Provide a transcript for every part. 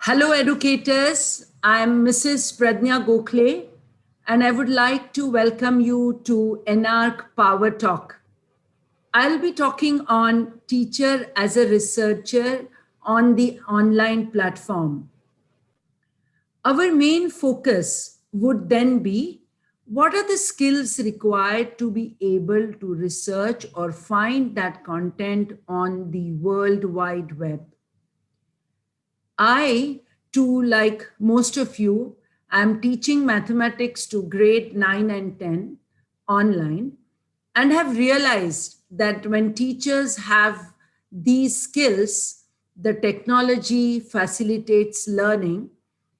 Hello, educators. I'm Mrs. Pradnya Gokhale, and I would like to welcome you to NARC Power Talk. I'll be talking on teacher as a researcher on the online platform. Our main focus would then be what are the skills required to be able to research or find that content on the World Wide Web. I, too, like most of you, am teaching mathematics to grade 9 and 10 online and have realized that when teachers have these skills, the technology facilitates learning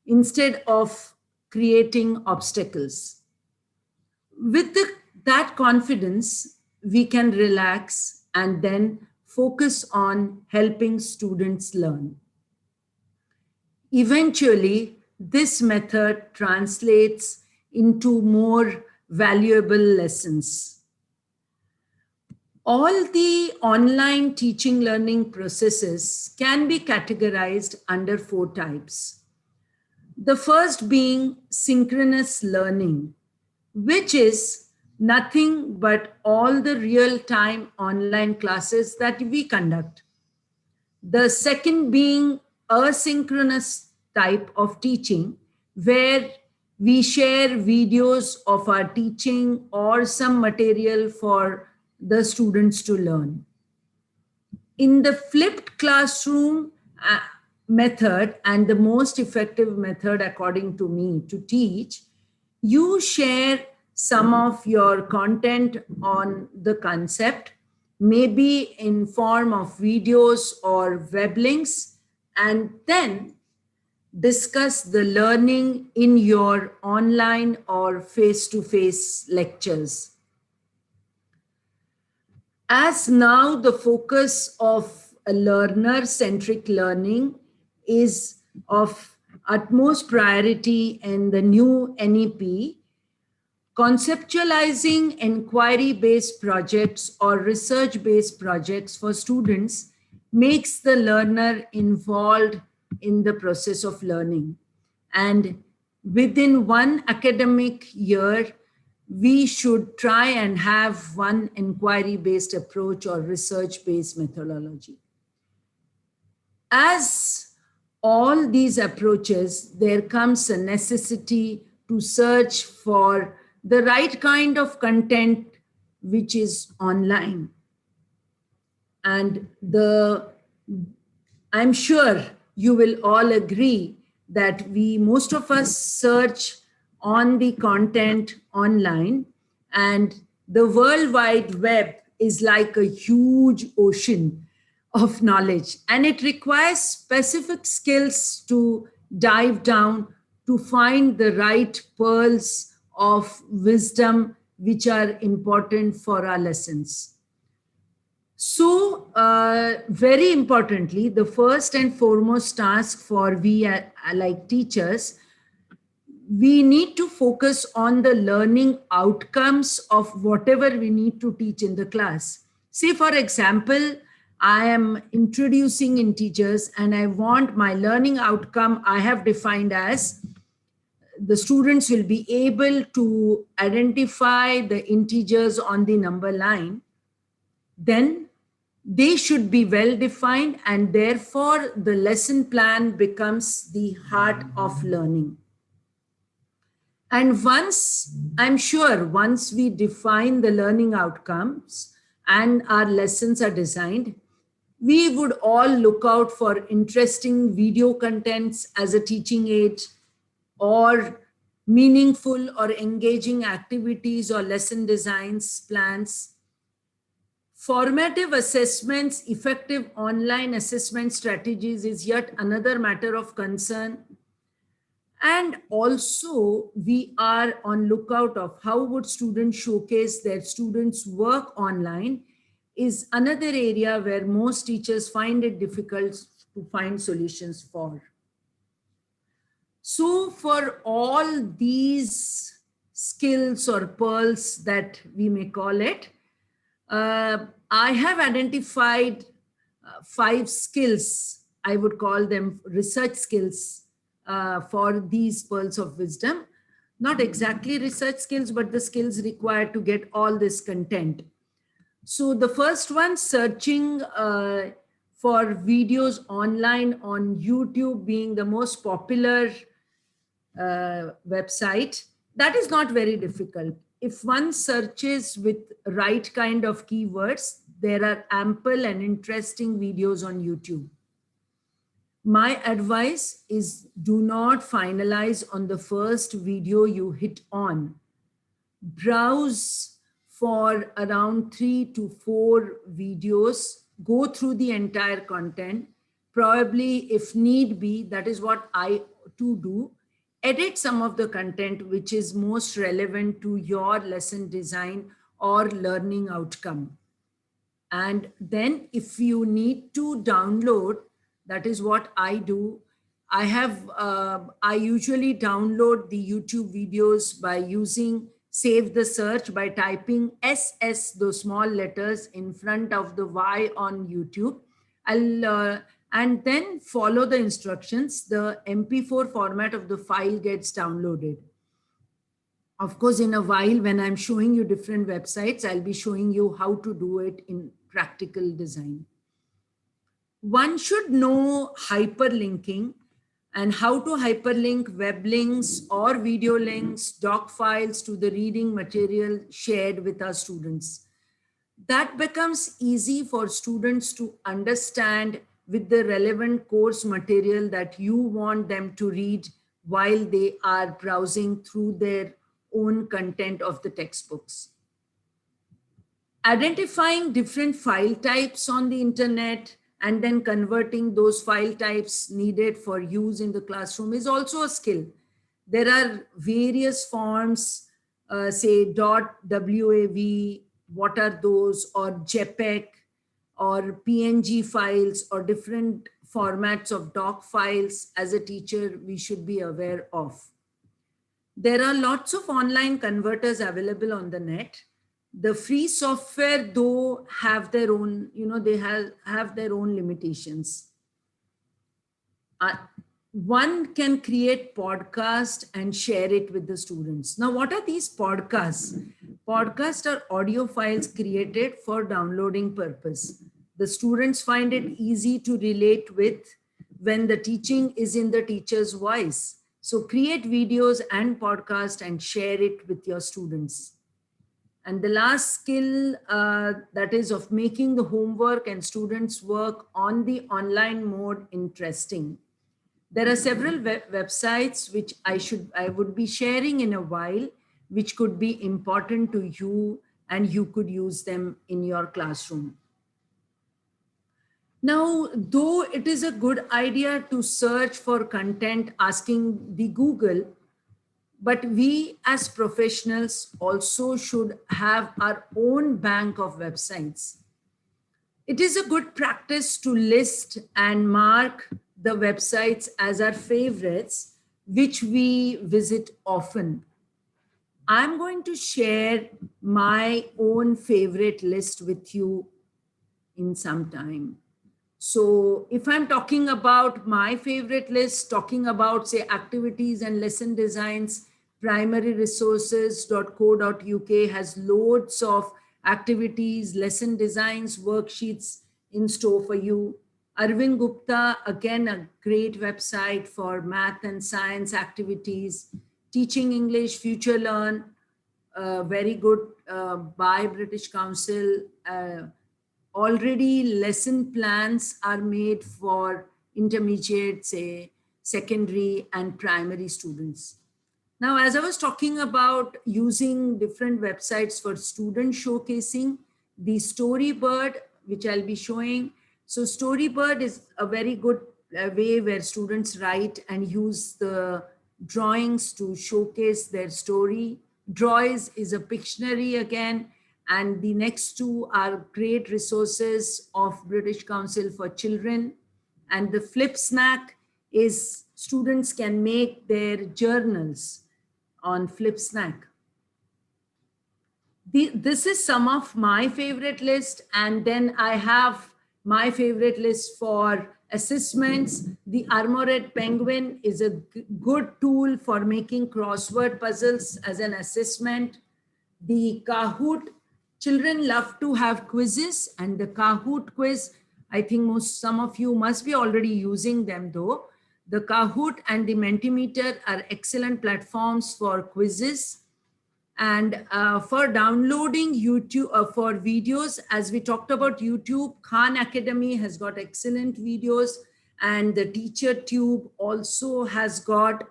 instead of creating obstacles. With that confidence, we can relax and then focus on helping students learn. Eventually, this method translates into more valuable lessons. All the online teaching learning processes can be categorized under 4 types. The first being synchronous learning, which is nothing but all the real-time online classes that we conduct. The second being asynchronous type of teaching, where we share videos of our teaching or some material for the students to learn. In the flipped classroom method, and the most effective method according to me to teach, you share some of your content on the concept, maybe in form of videos or web links, and then discuss the learning in your online or face-to-face lectures. As now the focus of a learner-centric learning is of utmost priority in the new NEP, conceptualizing inquiry-based projects or research-based projects for students makes the learner involved in the process of learning. And within one academic year, we should try and have one inquiry-based approach or research-based methodology. As all these approaches, there comes a necessity to search for the right kind of content which is online. And I'm sure you will all agree that most of us search on the content online, and the World Wide Web is like a huge ocean of knowledge, and it requires specific skills to dive down to find the right pearls of wisdom which are important for our lessons. So, very importantly, the first and foremost task for we like teachers, we need to focus on the learning outcomes of whatever we need to teach in the class. Say, for example, I am introducing integers and I want my learning outcome I have defined as the students will be able to identify the integers on the number line. Then they should be well defined, and therefore the lesson plan becomes the heart of learning. And I'm sure once we define the learning outcomes and our lessons are designed, we would all look out for interesting video contents as a teaching aid, or meaningful or engaging activities or lesson designs, plans. Formative assessments, effective online assessment strategies is yet another matter of concern. And also we are on lookout of how would students showcase their students' work online is another area where most teachers find it difficult to find solutions for. So for all these skills or pearls that we may call it, I have identified 5 skills I would call them research skills for these pearls of wisdom. Not exactly research skills, but the skills required to get all this content. So the first one, searching for videos online on YouTube being the most popular website, that is not very difficult. If one searches with right kind of keywords, there are ample and interesting videos on YouTube. My advice is do not finalize on the first video you hit on. Browse for around 3 to 4 videos, go through the entire content. Probably, if need be, that is what I too do, edit some of the content which is most relevant to your lesson design or learning outcome. And then if you need to download, that is what I do. I usually download the YouTube videos by using save the search by typing SS, those small letters in front of the Y on YouTube. And then follow the instructions. The MP4 format of the file gets downloaded. Of course, in a while, when I'm showing you different websites, I'll be showing you how to do it in practical design. One should know hyperlinking and how to hyperlink web links or video links, doc files to the reading material shared with our students. That becomes easy for students to understand with the relevant course material that you want them to read while they are browsing through their own content of the textbooks. Identifying different file types on the internet and then converting those file types needed for use in the classroom is also a skill. There are various forms, say .wav, what are those, or JPEG, or PNG files, or different formats of doc files. As a teacher, we should be aware of. There are lots of online converters available on the net. The free software, though, have their own, they have their own limitations. One can create podcast and share it with the students. Now, what are these podcasts? Podcasts are audio files created for downloading purpose. The students find it easy to relate with when the teaching is in the teacher's voice. So create videos and podcast and share it with your students. And the last skill, that is of making the homework and students' work on the online mode interesting. There are several websites which I would be sharing in a while, which could be important to you and you could use them in your classroom. Now, though it is a good idea to search for content asking the Google, but we as professionals also should have our own bank of websites. It is a good practice to list and mark the websites as our favorites, which we visit often. I'm going to share my own favorite list with you in some time. So if I'm talking about my favorite list, talking about, say, activities and lesson designs, primaryresources.co.uk has loads of activities, lesson designs, worksheets in store for you. Arvind Gupta, again, a great website for math and science activities. Teaching English, Future Learn, very good by British Council. Already lesson plans are made for intermediate, say, secondary and primary students. Now, as I was talking about using different websites for student showcasing, the Storybird, which I'll be showing. So Storybird is a very good way where students write and use the drawings to showcase their story. Draws is a Pictionary again. And the next two are great resources of British Council for Children. And the Flip Snack is students can make their journals on Flip Snack. This is some of my favorite list. And then I have my favorite list for assessments. The Armored Penguin is a good tool for making crossword puzzles as an assessment. The Kahoot, children love to have quizzes, and the Kahoot quiz, I think some of you must be already using them though. The Kahoot and the Mentimeter are excellent platforms for quizzes. And for downloading YouTube, for videos, as we talked about YouTube, Khan Academy has got excellent videos, and the Teacher Tube also has got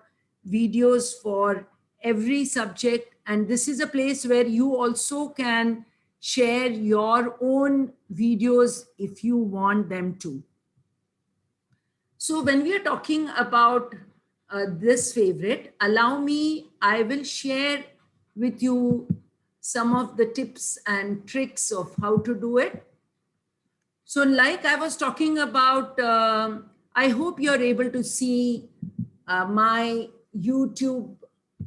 videos for every subject. And this is a place where you also can share your own videos if you want them to. So when we are talking about this favorite, allow me, I will share with you some of the tips and tricks of how to do it. So like I was talking about, I hope you're able to see my YouTube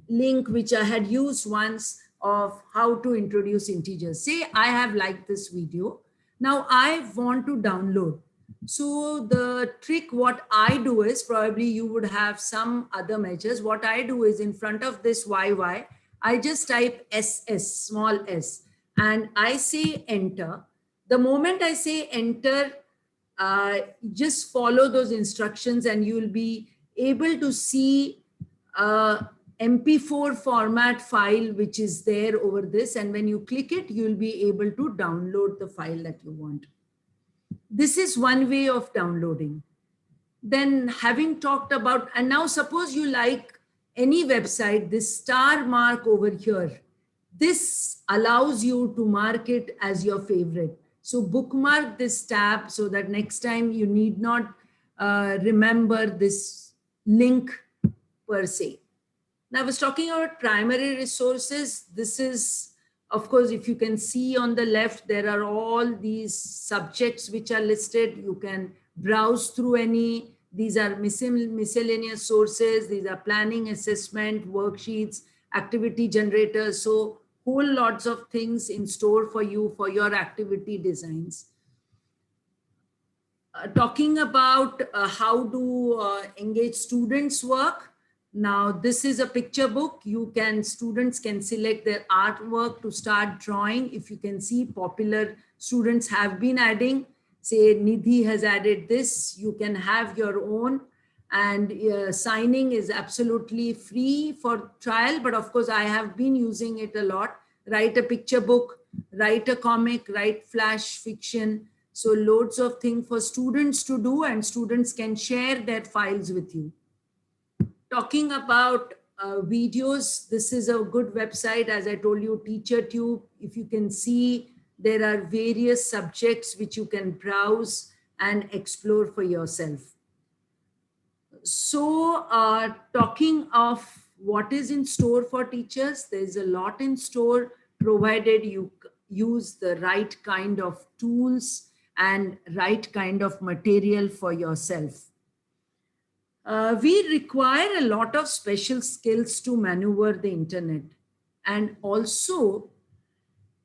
link, which I had used once, of how to introduce integers. Say I have liked this video. Now I want to download. So the trick, what I do is, probably you would have some other measures. What I do is, in front of this YY, I just type SS, small s, and I say enter. The moment I say enter, just follow those instructions and you will be able to see MP4 format file which is there over this. And when you click it, you will be able to download the file that you want. This is one way of downloading. Then having talked about, and now suppose you like any website, this star mark over here, this allows you to mark it as your favorite. So bookmark this tab so that next time you need not remember this link per se. Now I was talking about primary resources. This is, of course, if you can see on the left, there are all these subjects which are listed. You can browse through any. These are miscellaneous sources. These are planning, assessment, worksheets, activity generators. So whole lots of things in store for you for your activity designs. Talking about how to engage students' work. Now, this is a picture book. Students can select their artwork to start drawing. If you can see, popular students have been adding, say Nidhi has added this, you can have your own, and signing is absolutely free for trial. But of course, I have been using it a lot. Write a picture book, write a comic, write flash fiction. So loads of things for students to do, and students can share their files with you. Talking about videos, this is a good website. As I told you, Teacher Tube. If you can see, there are various subjects which you can browse and explore for yourself. So talking of what is in store for teachers, there's a lot in store, provided you use the right kind of tools and right kind of material for yourself. We require a lot of special skills to maneuver the internet. And also,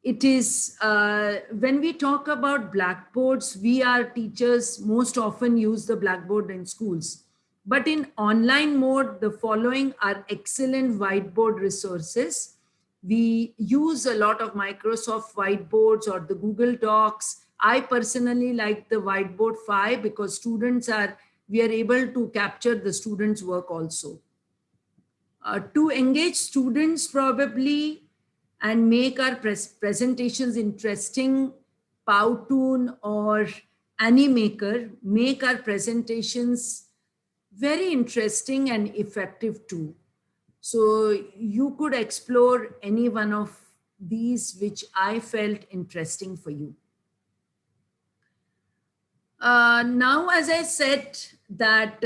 it is, when we talk about blackboards, we are teachers most often use the blackboard in schools. But in online mode, the following are excellent whiteboard resources. We use a lot of Microsoft whiteboards or the Google Docs. I personally like the Whiteboard 5 because we are able to capture the students' work also. To engage students probably and make our presentations interesting, Powtoon or Animaker make our presentations very interesting and effective too. So you could explore any one of these which I felt interesting for you. Now, as I said, that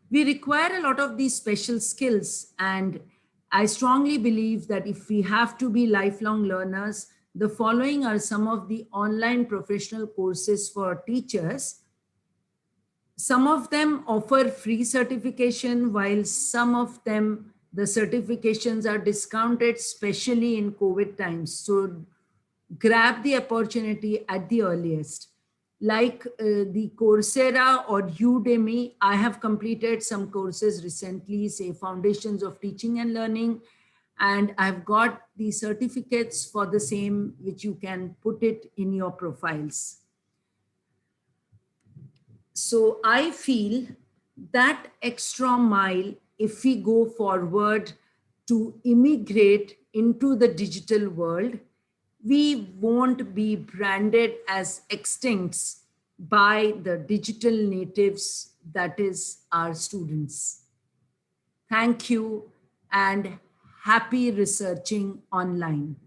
we require a lot of these special skills, and I strongly believe that if we have to be lifelong learners, the following are some of the online professional courses for teachers. Some of them offer free certification, while some of them, the certifications are discounted, especially in COVID times. So grab the opportunity at the earliest. like the Coursera or Udemy. I have completed some courses recently, say Foundations of Teaching and Learning, and I've got the certificates for the same, which you can put it in your profiles. So I feel that extra mile, if we go forward to immigrate into the digital world, we won't be branded as extincts by the digital natives, that is, our students. Thank you and happy researching online.